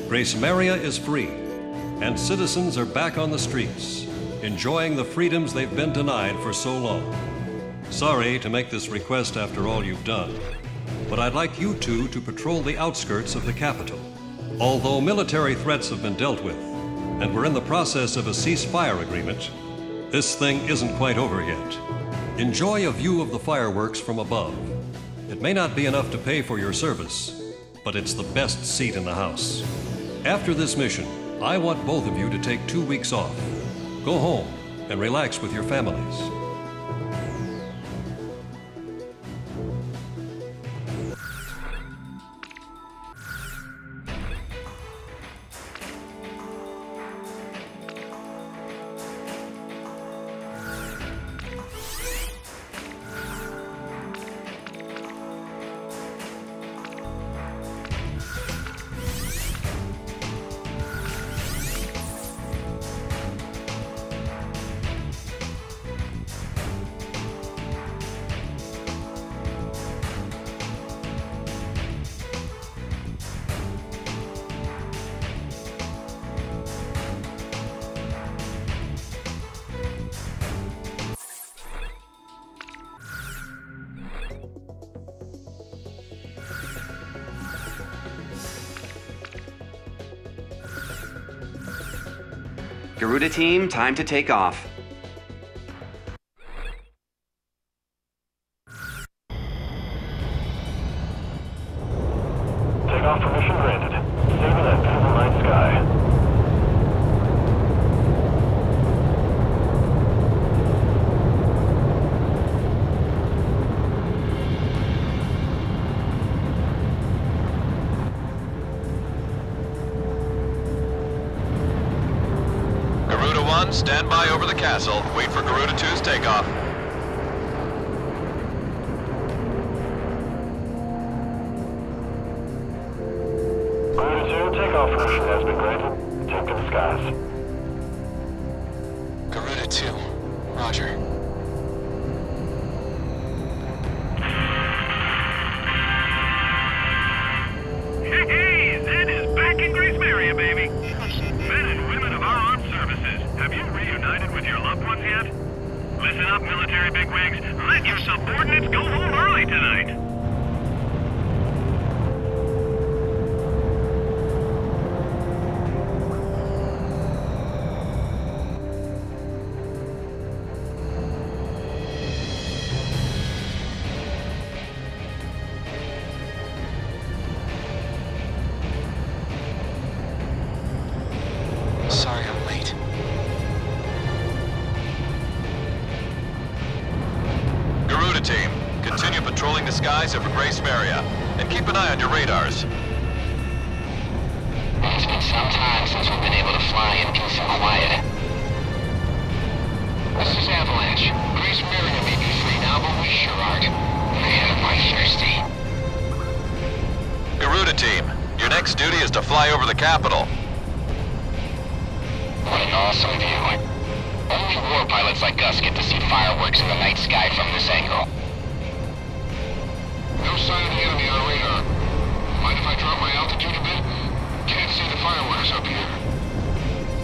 Gracemeria is free, and citizens are back on the streets, enjoying the freedoms they've been denied for so long. Sorry to make this request after all you've done, but I'd like you two to patrol the outskirts of the capital. Although military threats have been dealt with, and we're in the process of a ceasefire agreement, this thing isn't quite over yet. Enjoy a view of the fireworks from above. It may not be enough to pay for your service, but it's the best seat in the house. After this mission, I want both of you to take 2 weeks off. Go home and relax with your families. Garuda team, time to take off. Takeoff permission granted. Saving that beautiful night sky. Stand by over the castle. Wait for Garuda 2's takeoff. Garuda 2, takeoff permission has been granted. Take to the skies. Garuda 2, roger. Hey, Zed is back in Gracemeria, baby. Men and women of our armed services, have you reunited with your loved ones yet? Listen up, military bigwigs. Let your subordinates go home early tonight. Sorry I'm late. Garuda team, continue patrolling the skies over Gracemeria, and keep an eye on your radars. It's been some time since we've been able to fly in peace and quiet. This is Avalanche. Gracemeria may be free now, but we sure aren't. Man, am I thirsty. Garuda team, your next duty is to fly over the capital. What an awesome view. Only war pilots like us get to see fireworks in the night sky from this angle. No sign of the enemy on radar. Mind if I drop my altitude a bit? Can't see the fireworks up here.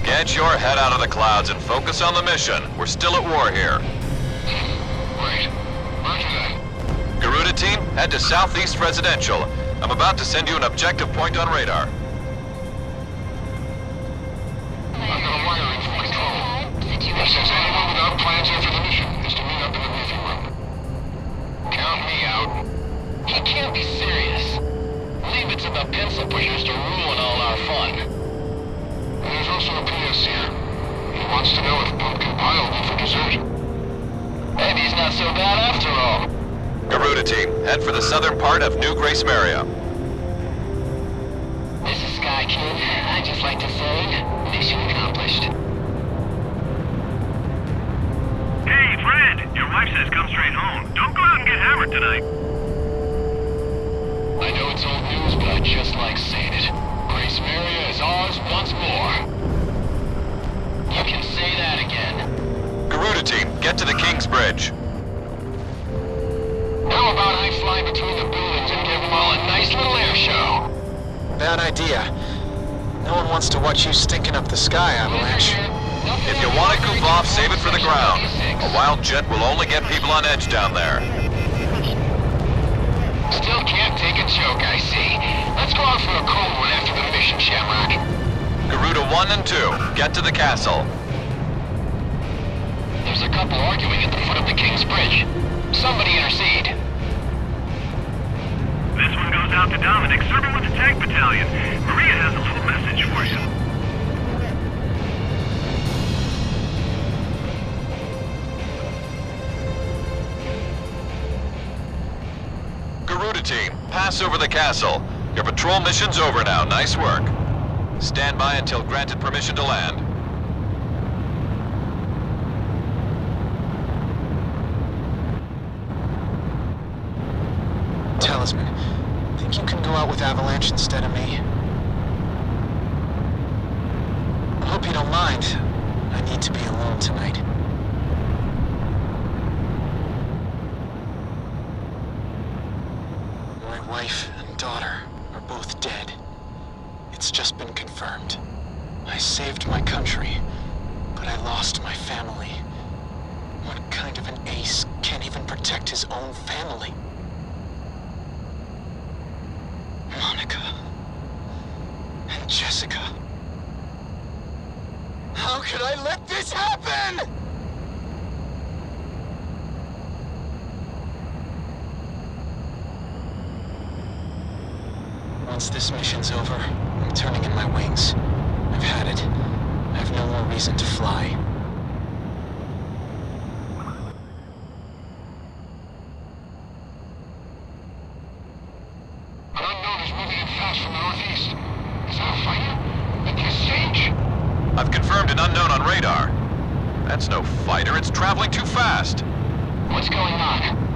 Get your head out of the clouds and focus on the mission. We're still at war here. Right. Roger that. Garuda team, head to Southeast Residential. I'm about to send you an objective point on radar. I've got a wire in from control. Since anyone without plans after the mission is to meet up in the briefing room. Count me out. He can't be serious. Leave it to the pencil pushers to ruin all our fun. There's also a PS here. He wants to know if Pumpkin Pie will be for dessert. Maybe he's not so bad after all. Garuda team, head for the southern part of New Gracemeria. This is Sky Kid. I just like to say, mission accomplished. Hey, Fred, your wife says come straight home. Don't go out and get hammered tonight. I know it's old news, but I just like saying it. Gracemeria is ours once more. You can say that again. Garuda team, get to the King's Bridge. How about I fly between the buildings and give them all a nice little air show? Bad idea. No one wants to watch you stinking up the sky, Avalanche. If you want to goof off, save it for the ground. A wild jet will only get people on edge down there. Still can't take a joke, I see. Let's go out for a cold one after the mission, Shamrock. Garuda 1 and 2, get to the castle. There's a couple arguing at the foot of the King's Bridge. Somebody intercede. This one goes out to Dominic, serving with the tank battalion. Maria has a little message for you. Garuda team, pass over the castle. Your patrol mission's over now. Nice work. Stand by until granted permission to land. Talisman, think you can go out with Avalanche instead of me? I hope you don't mind. I need to be alone tonight. My wife and daughter are both dead. It's just been confirmed. I saved my country, but I lost my family. What kind of an ace can't even protect his own family? Monica and Jessica. How could I let this happen? Once this mission's over, I'm turning in my wings. I've had it. I have no more reason to fly. An unknown is moving in fast from the northeast. Is that a fighter? At the exchange? I've confirmed an unknown on radar. That's no fighter, it's traveling too fast. What's going on?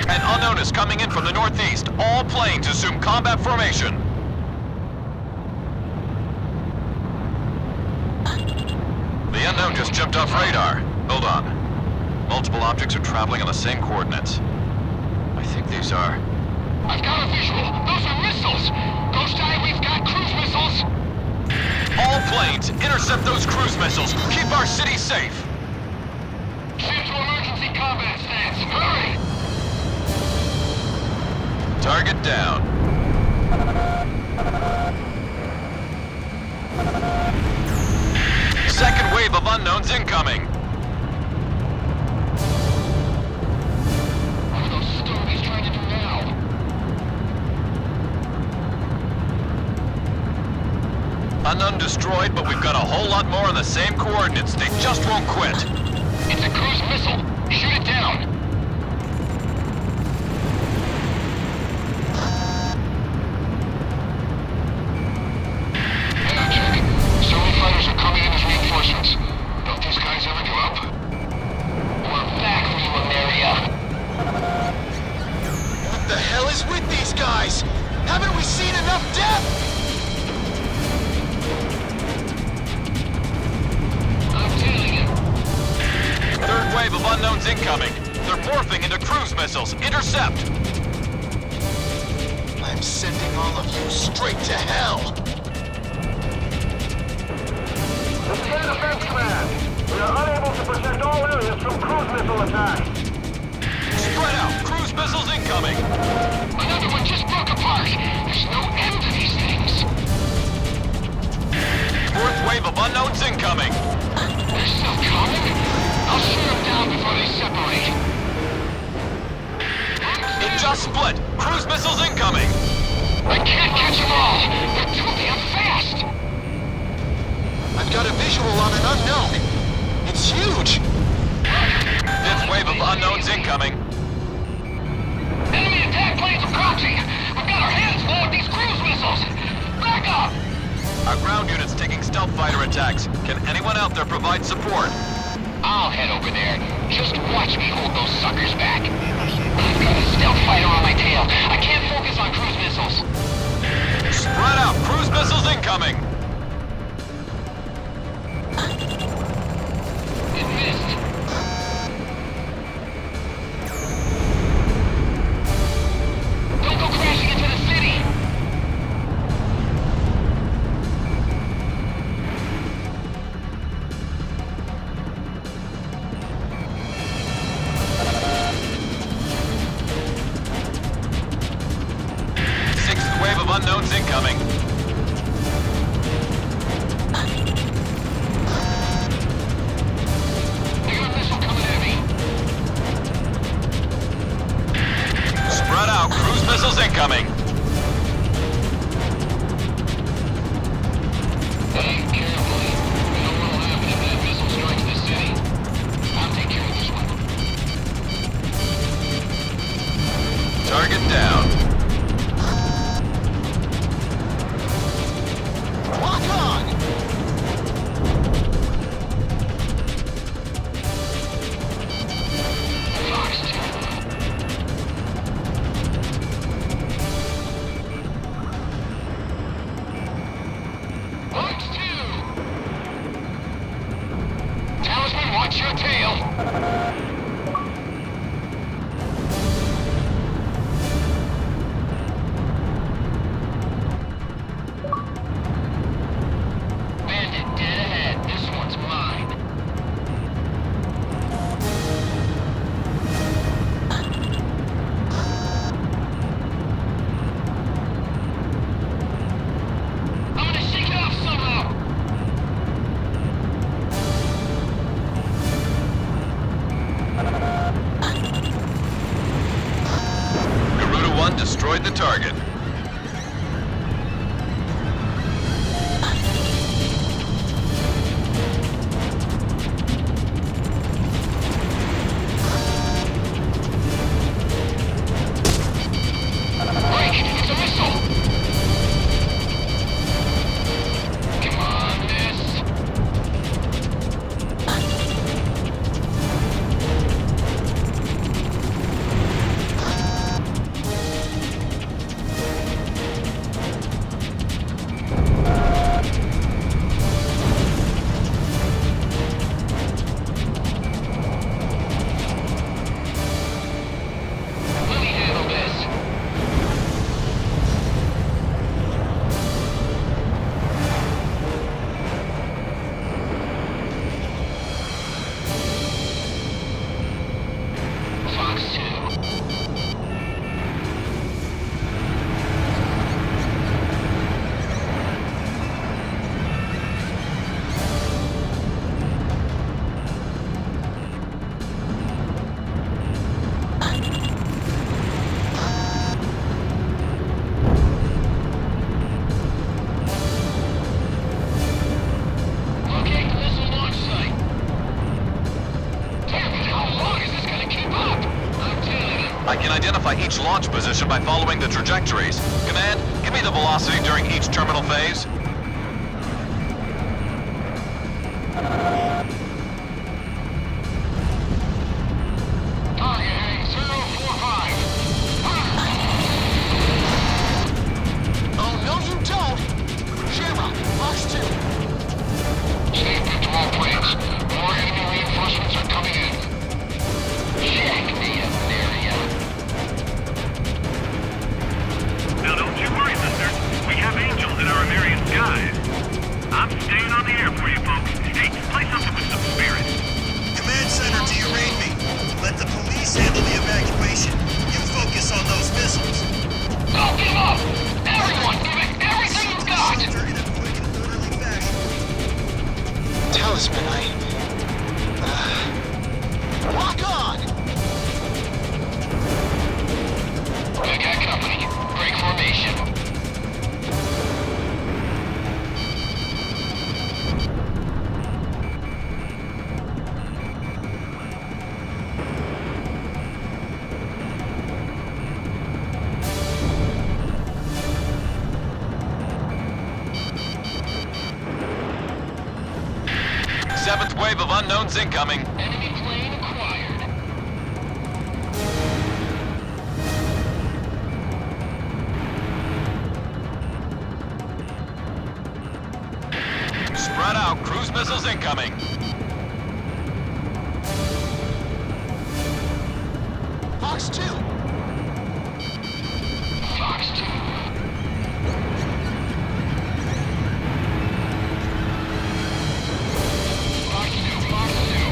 An unknown is coming in from the northeast. All planes assume combat formation. The unknown just jumped off radar. Hold on. Multiple objects are traveling on the same coordinates. I think these are... I've got a visual. Those are missiles. Ghost Eye, we've got cruise missiles. All planes, intercept those cruise missiles. Keep our city safe. Shift to emergency combat stance. Hurry! Target down. Second wave of unknowns incoming. What are those stories trying to do now? Unknown destroyed, but we've got a whole lot more on the same coordinates. They just won't quit. It's a cruise missile. Shoot it down. Fighters are coming in as reinforcements. Don't these guys ever give up? We're back, Gracemeria. What the hell is with these guys? Haven't we seen enough death? I'm tailing it. Third wave of unknowns incoming. They're morphing into cruise missiles. Intercept! I'm sending all of you straight to hell. This is Air Defense Command. We are unable to protect all areas from cruise missile attack. Spread out! Cruise missiles incoming! Another one just broke apart. There's no end to these things. Fourth wave of unknowns incoming! They're still coming? I'll shoot them down before they separate. It just split! Cruise missiles incoming! I can't catch them all. They're too damn fast. I've got a visual on an unknown. It's huge. Fifth wave of unknowns incoming. Enemy attack planes approaching. We've got our hands full with these cruise missiles. Back up. Our ground unit's taking stealth fighter attacks. Can anyone out there provide support? I'll head over there. Just watch me hold those suckers back. I've got a stealth fighter on my tail. I can't focus on cruise missiles. Spread out! Cruise missiles incoming! It missed. Don't go crashing into the city. unknowns incoming. They got a missile coming at me. Spread out. Cruise missiles incoming. Hey, carefully. We don't know what'll happen if that missile strikes the city. I'll take care of this one. Target down. Lock on! Fox 2. Fox 2! Talisman, watch your tail! Bandit dead ahead. This one's mine. I'm gonna shake it off somehow! Garuda 1 destroyed the target. Break! It's a missile! Come on, miss! Let me handle this. Fox 2. Locate the missile launch site. Damn it, how long is this gonna keep up? I'm telling you. I can identify each launch position by following the trajectories. Command, give me the velocity during each terminal phase. Target 045. Oh, no you don't! Shamrock, Fox 2. State patrol planes. More enemy reinforcements are coming in. Gracemeria. Now don't you worry, mister. We have angels in our American skies. I'm staying on the air for you folks. Hey, play something with some spirit. Command center, do you read me? Let the police handle the evacuation. You focus on those missiles. Don't give up! Everyone, give it everything you've got! Soldier in a quick and orderly fashion. Talisman, Lock on! We got company. Break formation. Seventh wave of unknowns incoming. Enemy plane acquired. Spread out. Cruise missiles incoming. Fox 2. Fox 2. Fox 2, Fox 2.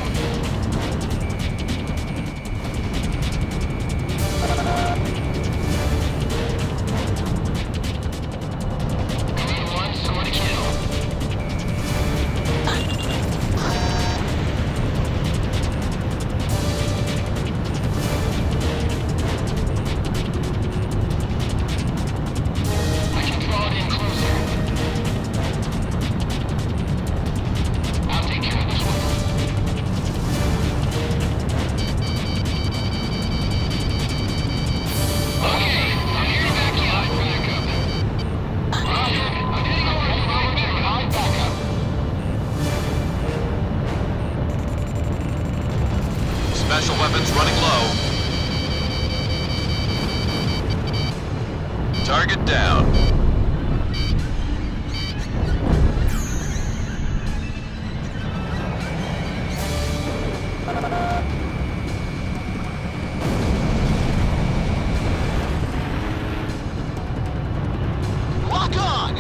down. Lock on!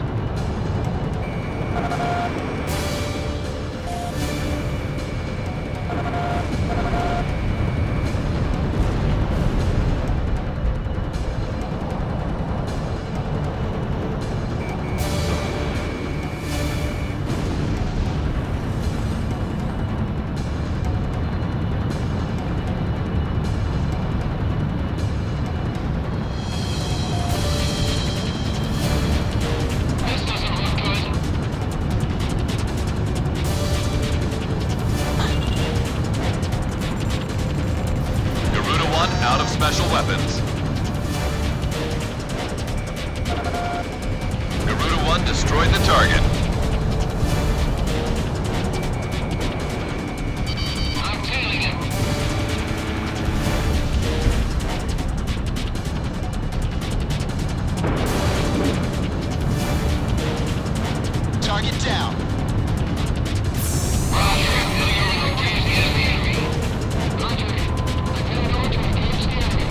This doesn't look good. Garuda 1 out of special weapons. Garuda 1 destroyed the target. I'm tailing him. Target down. Roger. Failure to engage the enemy. Roger. Failure to engage the enemy.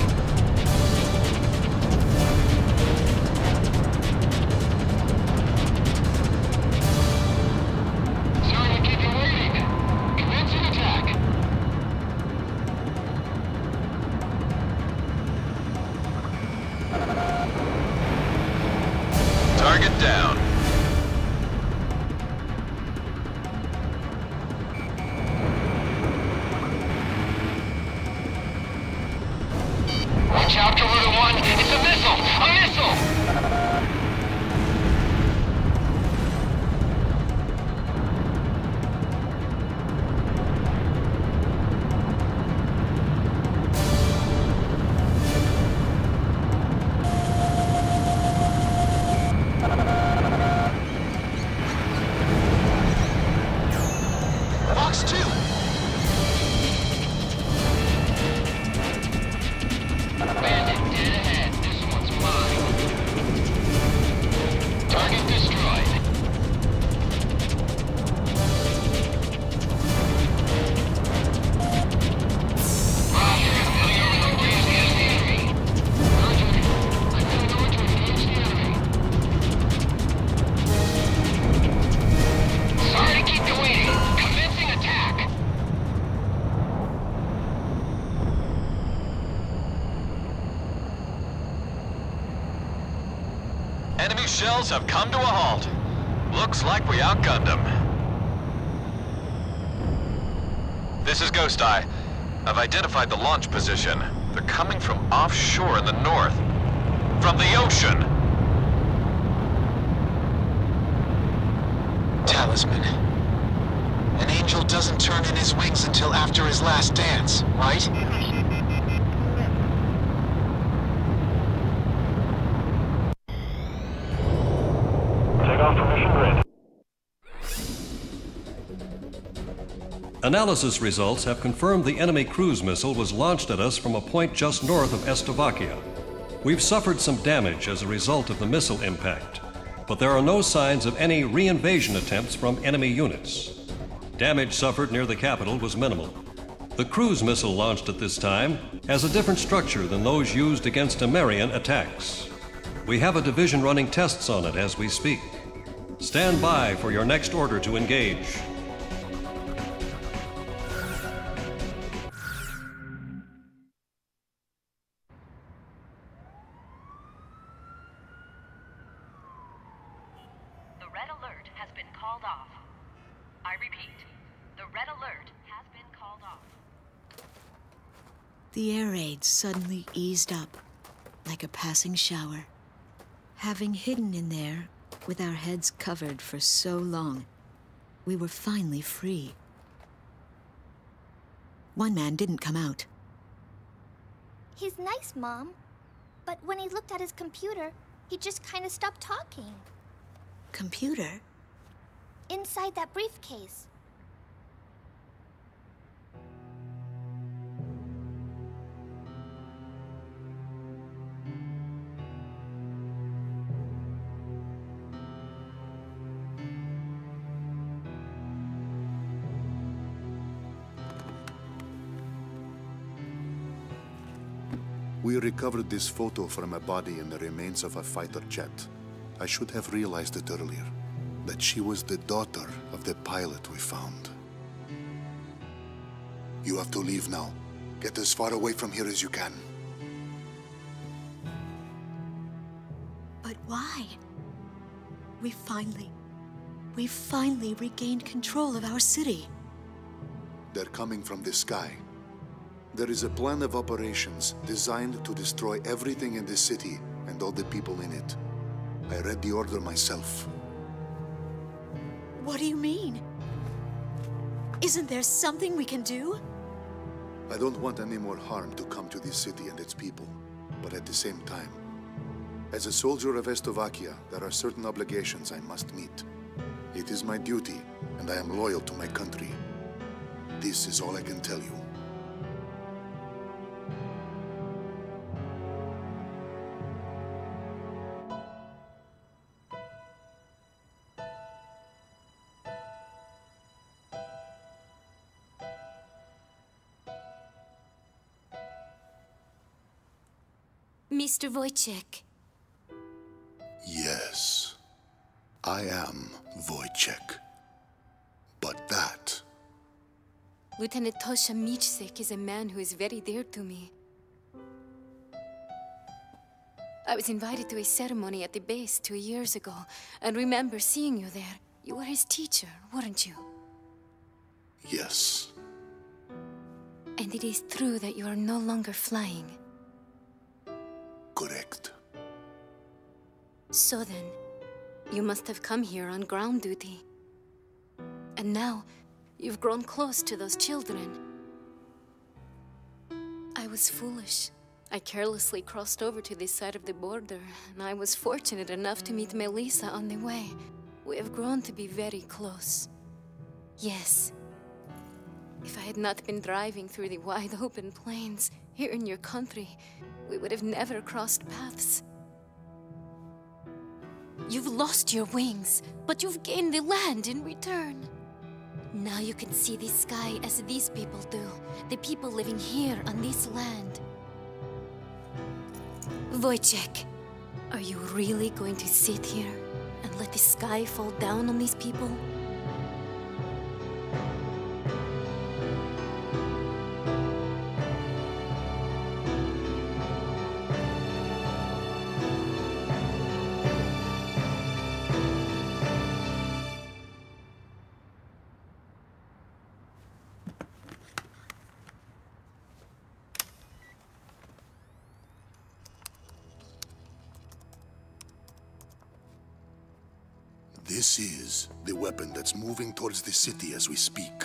Sorry to keep you waiting. Commencing attack. Target down. Watch out, Garuda 1. It's a missile! A missile! Fox 2. Bandit dead ahead. This one's mine. Target destroyed. Roger. Failure to engage the enemy. Roger. Failure to engage the enemy. Sorry to keep you waiting. Commencing attack. Enemy shells have come to a halt. Looks like we outgunned them. This is Ghost Eye. I've identified the launch position. They're coming from offshore in the north. From the ocean. Talisman. An angel doesn't turn in his wings until after his last dance, right? Takeoff permission granted. Analysis results have confirmed the enemy cruise missile was launched at us from a point just north of Estovakia. We've suffered some damage as a result of the missile impact, but there are no signs of any reinvasion attempts from enemy units. Damage suffered near the capital was minimal. The cruise missile launched at this time has a different structure than those used against Amarian attacks. We have a division running tests on it as we speak. Stand by for your next order to engage. The red alert has been called off. I repeat, the red alert has been called off. The air raid suddenly eased up, like a passing shower. Having hidden in there, with our heads covered for so long, we were finally free. One man didn't come out. He's nice, Mom. But when he looked at his computer, he just kind of stopped talking. Computer? Inside that briefcase. We recovered this photo from a body in the remains of a fighter jet. I should have realized it earlier, that she was the daughter of the pilot we found. You have to leave now. Get as far away from here as you can. But why? We finally regained control of our city. They're coming from the sky. There is a plan of operations designed to destroy everything in the city and all the people in it. I read the order myself. What do you mean? Isn't there something we can do? I don't want any more harm to come to this city and its people, but at the same time, as a soldier of Estovakia, there are certain obligations I must meet. It is my duty, and I am loyal to my country. This is all I can tell you. Mr. Wojciech. Yes, I am Wojciech. But that... Lieutenant Tosha Michsik is a man who is very dear to me. I was invited to a ceremony at the base 2 years ago, and remember seeing you there. You were his teacher, weren't you? Yes. And it is true that you are no longer flying. Correct. So then, you must have come here on ground duty. And now, you've grown close to those children. I was foolish. I carelessly crossed over to this side of the border, and I was fortunate enough to meet Melissa on the way. We have grown to be very close. Yes. If I had not been driving through the wide open plains here in your country, we would have never crossed paths. You've lost your wings, but you've gained the land in return. Now you can see the sky as these people do, the people living here on this land. Wojciech, are you really going to sit here and let the sky fall down on these people? This is the weapon that's moving towards the city as we speak.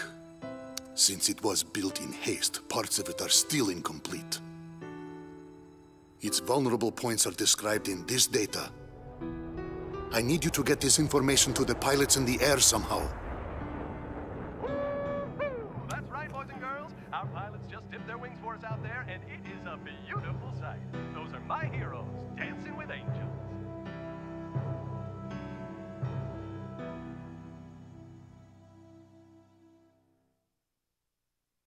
Since it was built in haste, parts of it are still incomplete. Its vulnerable points are described in this data. I need you to get this information to the pilots in the air somehow.